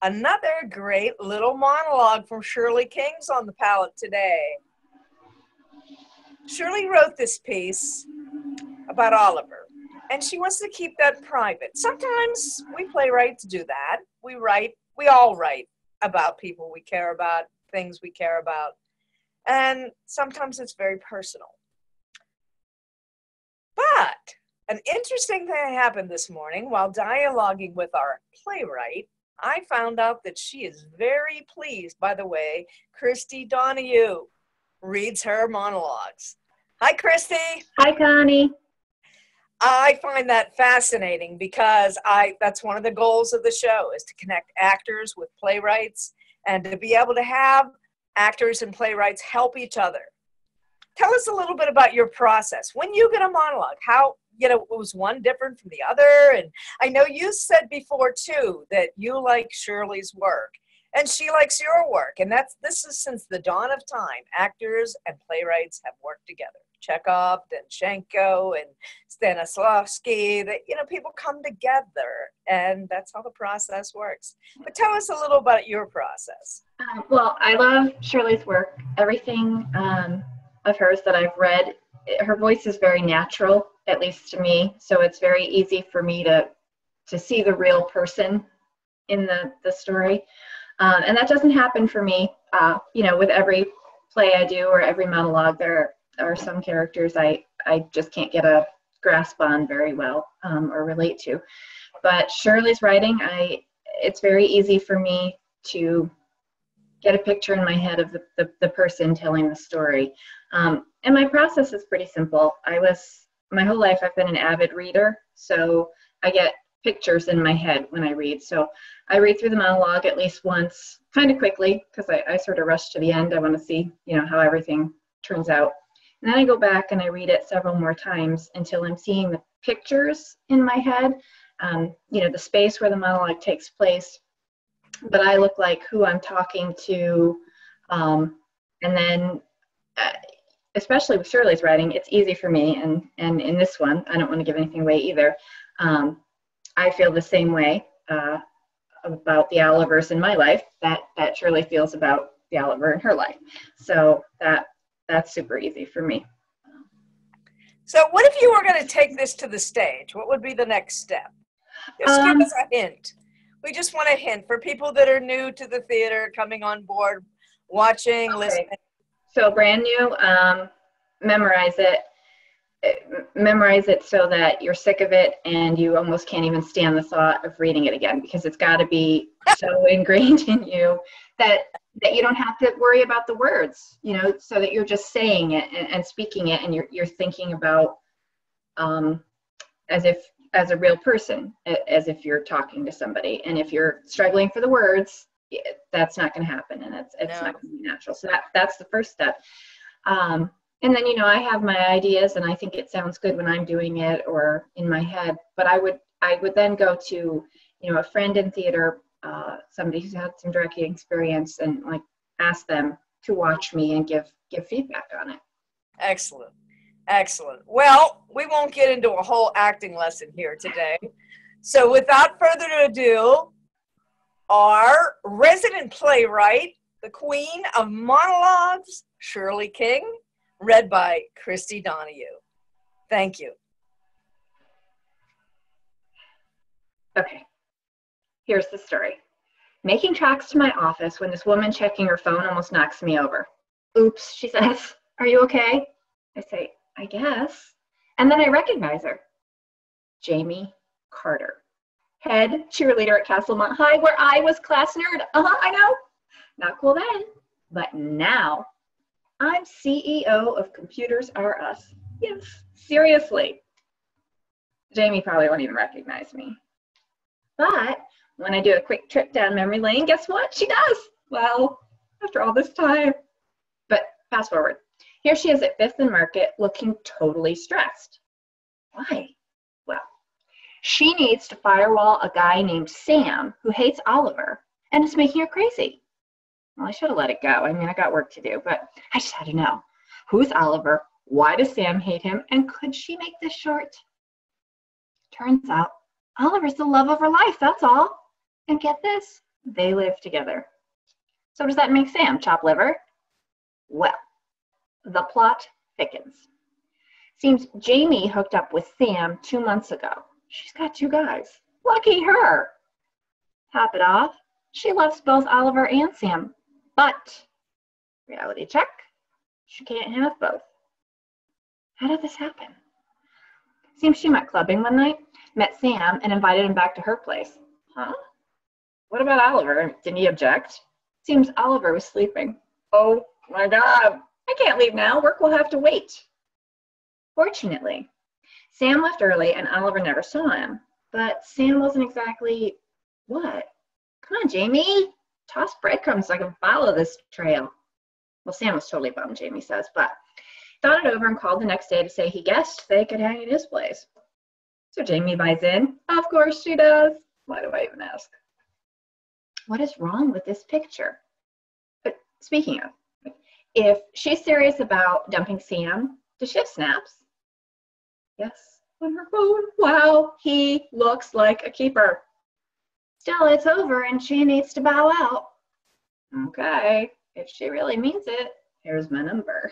Another great little monologue from Shirley King's on the palette today. Shirley wrote this piece about Oliver, and she wants to keep that private. Sometimes we playwrights do that. We all write about people we care about, things we care about, and sometimes it's very personal. But an interesting thing happened this morning while dialoguing with our playwright. I found out that she is very pleased by the way Christy Donahue reads her monologues. Hi, Christy. Hi, Connie. I find that fascinating because that's one of the goals of the show is to connect actors with playwrights and to be able to have actors and playwrights help each other. Tell us a little bit about your process. When you get a monologue, how, was one different from the other? And I know you said before too that you like Shirley's work and she likes your work. And this is since the dawn of time. Actors and playwrights have worked together. Chekhov, Danchenko, and Stanislavski, that, people come together, and that's how the process works. But tell us a little about your process. Well, I love Shirley's work. Everything of hers that I've read, her voice is very natural, at least to me, so it's very easy for me to see the real person in the story. And that doesn't happen for me, with every play I do or every monologue. There are some characters I just can't get a grasp on very well or relate to. But Shirley's writing, it's very easy for me to get a picture in my head of the person telling the story. And my process is pretty simple. My whole life I've been an avid reader, so I get pictures in my head when I read. So I read through the monologue at least once, kind of quickly, because I sort of rush to the end. I want to see, how everything turns out. And then I go back and I read it several more times until I'm seeing the pictures in my head, the space where the monologue takes place. But I look like who I'm talking to. And then, especially with Shirley's writing, it's easy for me. And in this one, I don't want to give anything away either. I feel the same way about the Olivers in my life that Shirley feels about the Oliver in her life. So that's super easy for me. So what if you were going to take this to the stage? What would be the next step? Just give us a hint. We just want a hint for people that are new to the theater, coming on board, watching, listening. So brand new, memorize it. Memorize it so that you're sick of it and you almost can't even stand the thought of reading it again, because it's got to be so ingrained in you that you don't have to worry about the words, so that you're just saying it and speaking it, and you're thinking about as a real person, as if you're talking to somebody. And if you're struggling for the words, that's not going to happen, and it's not going to be natural. So that's the first step. And then, I have my ideas and I think it sounds good when I'm doing it or in my head, but I would then go to, a friend in theater, somebody who's had some directing experience, and ask them to watch me and give feedback on it. Excellent. Well, we won't get into a whole acting lesson here today. So without further ado, our resident playwright, the queen of monologues, Shirley King, read by Christy Donahue. Thank you. Okay, here's the story. Making tracks to my office when this woman checking her phone almost knocks me over. Oops, she says. Are you okay? I say, I guess. And then I recognize her. Jamie Carter, head cheerleader at Castlemont High, where I was class nerd. I know. Not cool then, but now I'm CEO of Computers R Us. Yes, seriously. Jamie probably won't even recognize me. But when I do a quick trip down memory lane, guess what? She does. Well, after all this time. But fast forward. Here she is at 5th and Market looking totally stressed. Why? Well, she needs to firewall a guy named Sam who hates Oliver and is making her crazy. Well, I should have let it go. I mean, I got work to do, but I just had to know. Who's Oliver? Why does Sam hate him? And could she make this short? Turns out, Oliver's the love of her life, that's all. And get this, They live together. So does that make Sam chopped liver? Well, the plot thickens. Seems Jamie hooked up with Sam 2 months ago. She's got 2 guys. Lucky her. Top it off, she loves both Oliver and Sam. But, reality check, she can't have both. How did this happen? Seems she went clubbing one night, met Sam, and invited him back to her place. Huh? What about Oliver? Didn't he object? Seems Oliver was sleeping. Oh my God, I can't leave now. Work will have to wait. Fortunately, Sam left early and Oliver never saw him. But Sam wasn't exactly, what? Come on, Jamie. Toss breadcrumbs so I can follow this trail. Well, Sam was totally bummed, Jamie says, but thought it over and called the next day to say he guessed they could hang at his place. So Jamie buys in. Of course she does. Why do I even ask? What is wrong with this picture? But speaking of, if she's serious about dumping Sam, does she have snaps? Yes, on her phone. Wow, he looks like a keeper. Still, it's over and she needs to bow out. Okay, if she really means it, here's my number.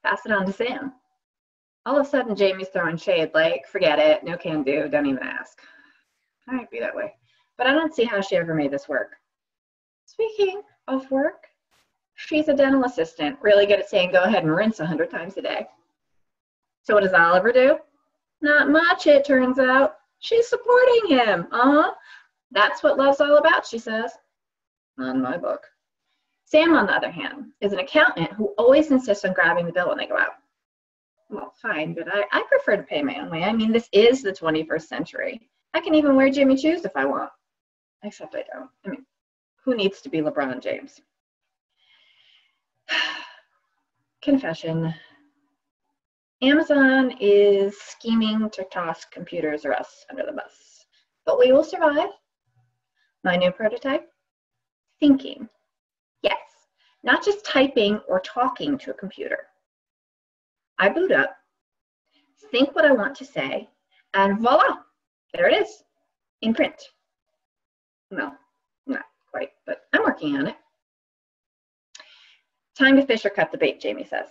Pass it on to Sam. All of a sudden, Jamie's throwing shade like, forget it, no can do, don't even ask. I might be that way. But I don't see how she ever made this work. Speaking of work, she's a dental assistant, really good at saying go ahead and rinse 100 times a day. So what does Oliver do? Not much, it turns out. She's supporting him. That's what love's all about, she says. On my book. Sam, on the other hand, is an accountant who always insists on grabbing the bill when they go out. Well, fine, but I prefer to pay my own way. I mean, this is the 21st century. I can even wear Jimmy Choos if I want. Except I don't. I mean, who needs to be LeBron James? Confession. Amazon is scheming to toss computers or us under the bus. But we will survive. My new prototype? Thinking. Yes, not just typing or talking to a computer. I boot up, think what I want to say, and voila, there it is, in print. No, not quite, but I'm working on it. Time to fish or cut the bait, Jamie says.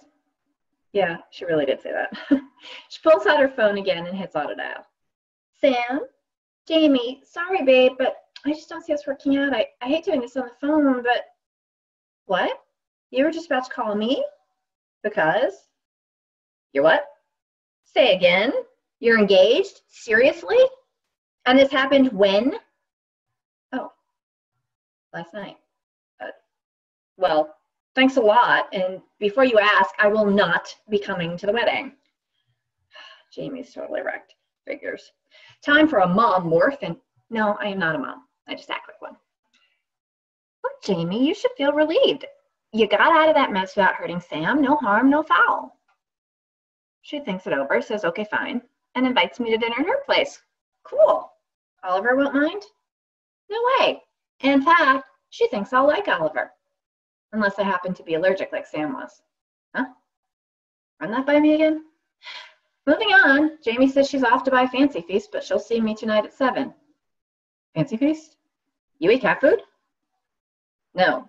Yeah, she really did say that. She pulls out her phone again and hits auto dial. Sam? Jamie, sorry, babe, but I just don't see us working out. I hate doing this on the phone, but... What? You were just about to call me? Because? You're what? Say again. You're engaged? Seriously? And this happened when? Oh, last night. Well, thanks a lot. And before you ask, I will not be coming to the wedding. Jamie's totally wrecked. Figures. Time for a mom morph. And no, I am not a mom. I just act like one. Look, Jamie, you should feel relieved. You got out of that mess without hurting Sam. No harm, no foul. She thinks it over, says, okay, fine, and invites me to dinner at her place. Cool. Oliver won't mind? No way. In fact, she thinks I'll like Oliver. Unless I happen to be allergic like Sam was. Huh? Run that by me again? Moving on, Jamie says she's off to buy Fancy Feast, but she'll see me tonight at 7. Fancy Feast? You eat cat food? No,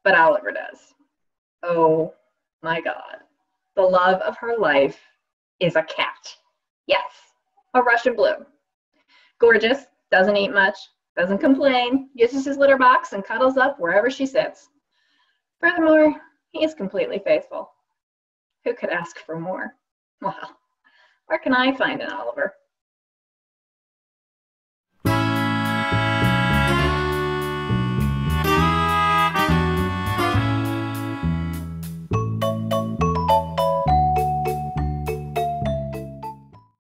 but Oliver does. Oh my God. The love of her life is a cat. Yes, a Russian blue. Gorgeous, doesn't eat much, doesn't complain, uses his litter box and cuddles up wherever she sits. Furthermore, he is completely faithful. Who could ask for more? Well, where can I find an Oliver?